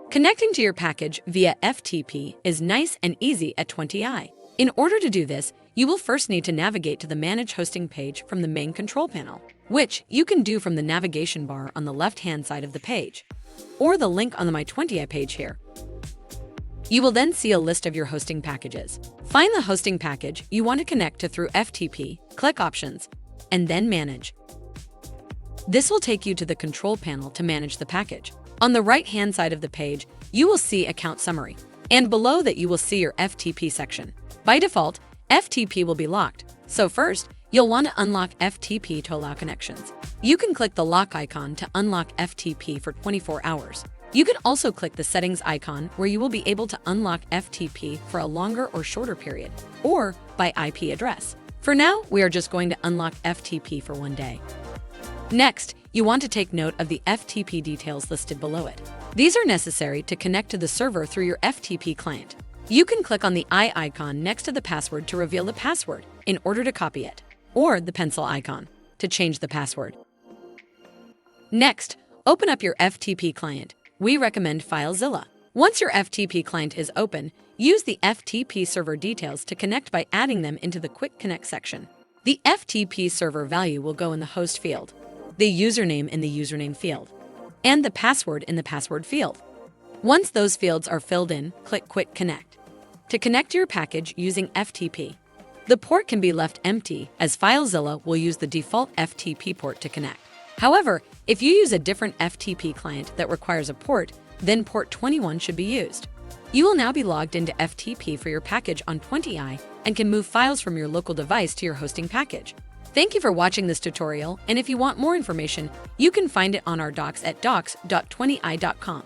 Connecting to your package via FTP is nice and easy at 20i. In order to do this, you will first need to navigate to the Manage Hosting page from the main control panel, which you can do from the navigation bar on the left-hand side of the page, or the link on the My 20i page here. You will then see a list of your hosting packages. Find the hosting package you want to connect to through FTP, click Options, and then Manage. This will take you to the control panel to manage the package. On the right-hand side of the page, you will see Account Summary, and below that you will see your FTP section. By default, FTP will be locked, so first, you'll want to unlock FTP to allow connections. You can click the lock icon to unlock FTP for 24 hours. You can also click the settings icon where you will be able to unlock FTP for a longer or shorter period, or by IP address. For now, we are just going to unlock FTP for 1 day. Next, you want to take note of the FTP details listed below it. These are necessary to connect to the server through your FTP client. You can click on the eye icon next to the password to reveal the password in order to copy it, or the pencil icon to change the password. Next, open up your FTP client. We recommend FileZilla. Once your FTP client is open, use the FTP server details to connect by adding them into the Quick Connect section. The FTP server value will go in the host field, the username in the username field, and the password in the password field. Once those fields are filled in, click Quick Connect to connect to your package using FTP. The port can be left empty as FileZilla will use the default FTP port to connect. However, if you use a different FTP client that requires a port, then port 21 should be used. You will now be logged into FTP for your package on 20i and can move files from your local device to your hosting package. Thank you for watching this tutorial, and if you want more information, you can find it on our docs at docs.20i.com.